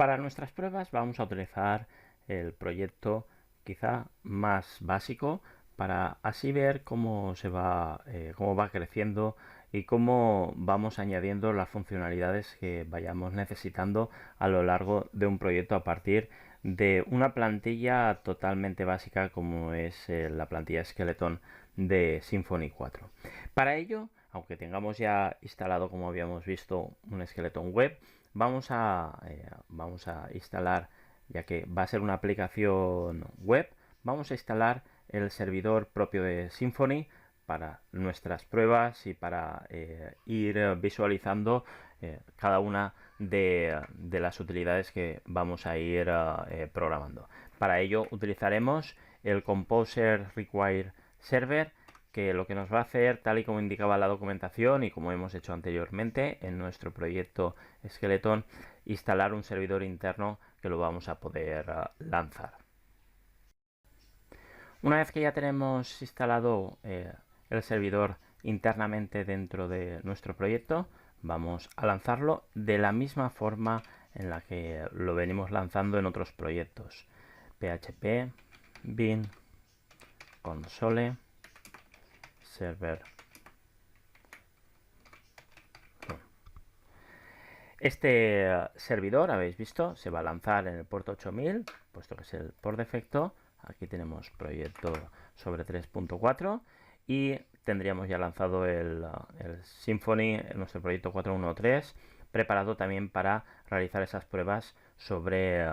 Para nuestras pruebas vamos a utilizar el proyecto quizá más básico para así ver cómo cómo va creciendo y cómo vamos añadiendo las funcionalidades que vayamos necesitando a lo largo de un proyecto a partir de una plantilla totalmente básica como es la plantilla Skeleton de Symfony 4. Para ello, aunque tengamos ya instalado, como habíamos visto, un Skeleton web, vamos a instalar, ya que va a ser una aplicación web, vamos a instalar el servidor propio de Symfony para nuestras pruebas y para ir visualizando cada una de las utilidades que vamos a ir programando. Para ello utilizaremos el Composer Require Server, que lo que nos va a hacer, tal y como indicaba la documentación y como hemos hecho anteriormente en nuestro proyecto Skeleton, instalar un servidor interno que lo vamos a poder lanzar. Una vez que ya tenemos instalado el servidor internamente dentro de nuestro proyecto, vamos a lanzarlo de la misma forma en la que lo venimos lanzando en otros proyectos. PHP bin console server. Este servidor, habéis visto, se va a lanzar en el puerto 8000, puesto que es el por defecto. Aquí tenemos proyecto sobre 3.4 y tendríamos ya lanzado el Symfony, nuestro proyecto 4.1.3, preparado también para realizar esas pruebas sobre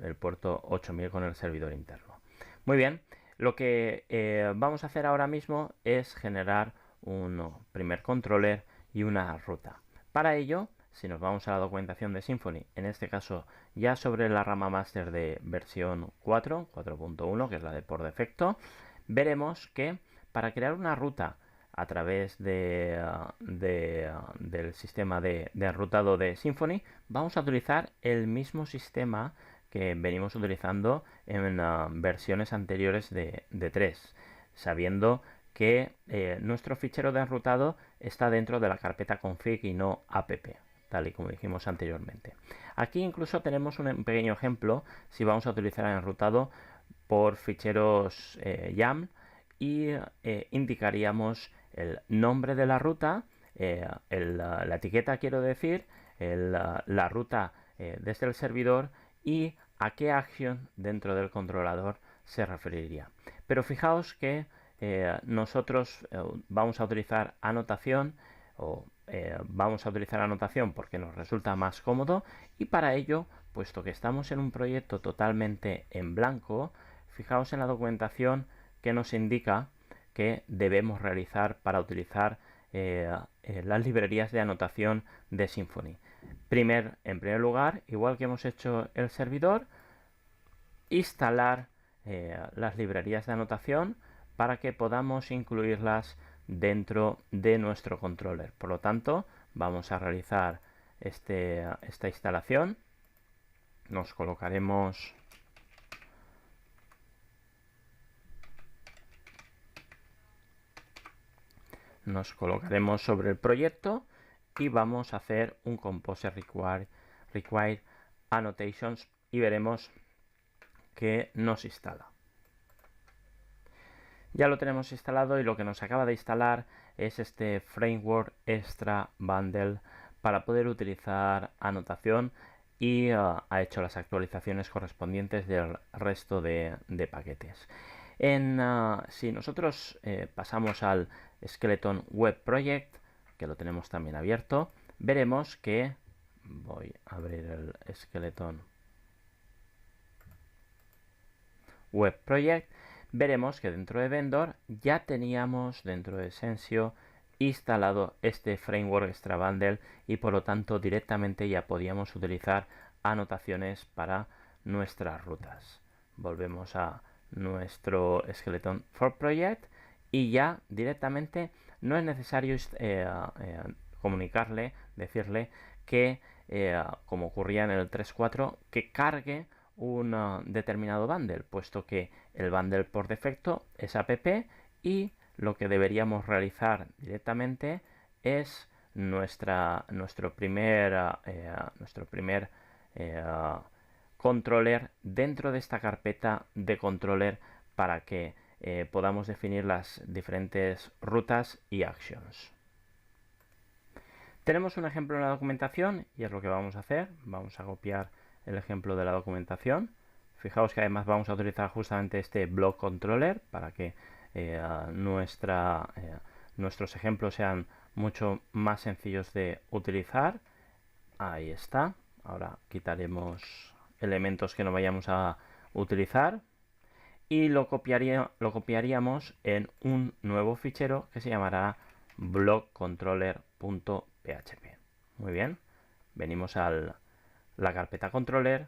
el puerto 8000 con el servidor interno. Muy bien, lo que vamos a hacer ahora mismo es generar un primer controller y una ruta. Para ello, si nos vamos a la documentación de Symfony, en este caso ya sobre la rama master de versión 4.1, que es la de por defecto, veremos que para crear una ruta a través del sistema de enrutado de Symfony, vamos a utilizar el mismo sistema que venimos utilizando en versiones anteriores de 3, sabiendo que nuestro fichero de enrutado está dentro de la carpeta config y no app, tal y como dijimos anteriormente. Aquí incluso tenemos un pequeño ejemplo si vamos a utilizar el enrutado por ficheros YAML y indicaríamos el nombre de la ruta, la etiqueta quiero decir, la ruta desde el servidor y a qué acción dentro del controlador se referiría. Pero fijaos que nosotros vamos a utilizar anotación vamos a utilizar anotación porque nos resulta más cómodo y para ello, puesto que estamos en un proyecto totalmente en blanco, fijaos en la documentación que nos indica que debemos realizar para utilizar las librerías de anotación de Symfony. En primer lugar, igual que hemos hecho el servidor, instalar las librerías de anotación para que podamos incluirlas dentro de nuestro controller. Por lo tanto, vamos a realizar esta instalación. Nos colocaremos sobre el proyecto y vamos a hacer un Composer Require Annotations y veremos que nos instala. Ya lo tenemos instalado y lo que nos acaba de instalar es este Framework Extra Bundle para poder utilizar anotación y ha hecho las actualizaciones correspondientes del resto de paquetes. Si nosotros pasamos al Skeleton Web Project, que lo tenemos también abierto, veremos que voy a abrir el Skeleton Web Project. Veremos que dentro de Vendor ya teníamos dentro de Sensio instalado este Framework Extra Bundle y por lo tanto directamente ya podíamos utilizar anotaciones para nuestras rutas. Volvemos a nuestro Skeleton for Project y ya directamente no es necesario decirle que como ocurría en el 3.4, que cargue un determinado bundle, puesto que el bundle por defecto es app y lo que deberíamos realizar directamente es nuestro primer controller dentro de esta carpeta de controller para que podamos definir las diferentes rutas y actions. Tenemos un ejemplo en la documentación y es lo que vamos a hacer. Vamos a copiar el ejemplo de la documentación. Fijaos que además vamos a utilizar justamente este block controller para que nuestros ejemplos sean mucho más sencillos de utilizar. Ahí está. Ahora quitaremos elementos que no vayamos a utilizar y lo copiaríamos en un nuevo fichero que se llamará blockcontroller.php. Muy bien, venimos a la carpeta controller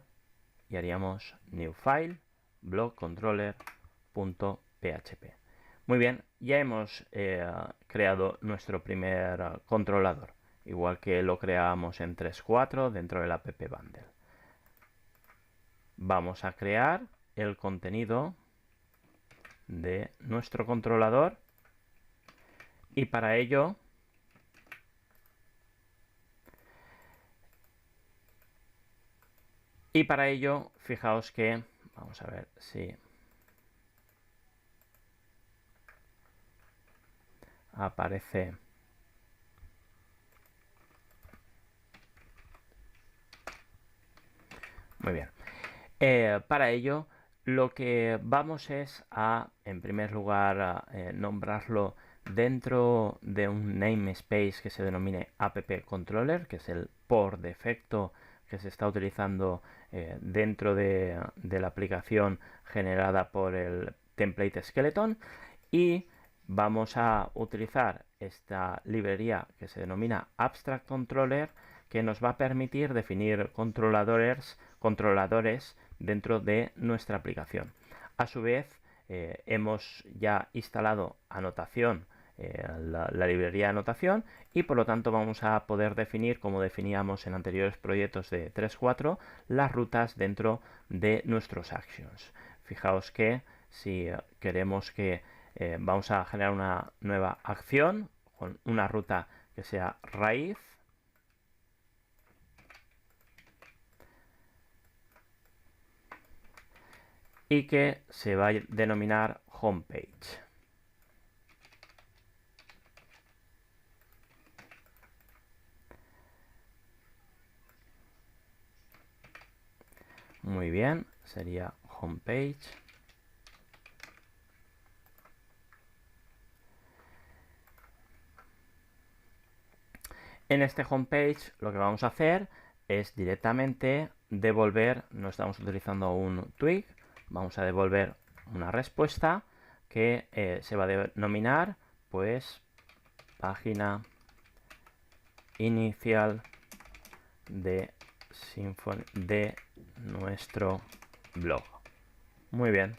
y haríamos new file blockcontroller.php. Muy bien, ya hemos creado nuestro primer controlador, igual que lo creamos en 3.4 dentro del app bundle. Vamos a crear el contenido de nuestro controlador y para ello fijaos que vamos a ver si aparece muy bien. Para ello lo que vamos es a, en primer lugar, nombrarlo dentro de un namespace que se denomine app controller, que es el por defecto que se está utilizando dentro de la aplicación generada por el template skeleton, y vamos a utilizar esta librería que se denomina abstract controller, que nos va a permitir definir controladores dentro de nuestra aplicación. A su vez, hemos ya instalado anotación, la librería de anotación, y por lo tanto vamos a poder definir, como definíamos en anteriores proyectos de 3.4, las rutas dentro de nuestros actions. Fijaos que si queremos que vamos a generar una nueva acción con una ruta que sea raíz, y que se va a denominar homepage. Muy bien, sería homepage. En este homepage lo que vamos a hacer es directamente devolver, no estamos utilizando un twig, vamos a devolver una respuesta que se va a denominar pues página inicial de Symfony de nuestro blog. Muy bien,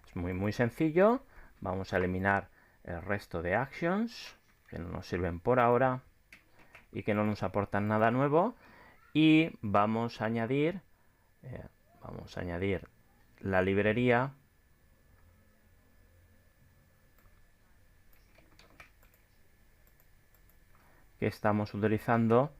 es muy sencillo. Vamos a eliminar el resto de actions que no nos sirven por ahora y que no nos aportan nada nuevo, y vamos a añadir la librería que estamos utilizando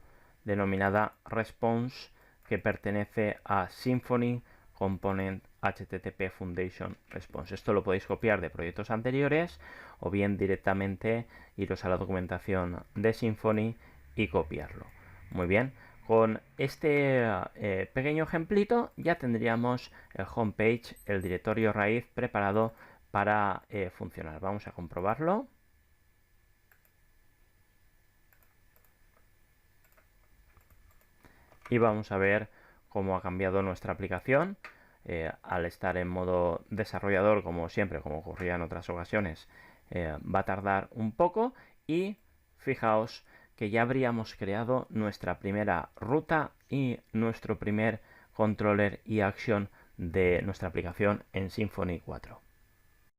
denominada response, que pertenece a Symfony Component HTTP Foundation Response. Esto lo podéis copiar de proyectos anteriores o bien directamente iros a la documentación de Symfony y copiarlo. Muy bien, con este pequeño ejemplito ya tendríamos el homepage, el directorio raíz preparado para funcionar. Vamos a comprobarlo. Y vamos a ver cómo ha cambiado nuestra aplicación. Al estar en modo desarrollador, como siempre, como ocurría en otras ocasiones, va a tardar un poco, y fijaos que ya habríamos creado nuestra primera ruta y nuestro primer controller y action de nuestra aplicación en Symfony 4.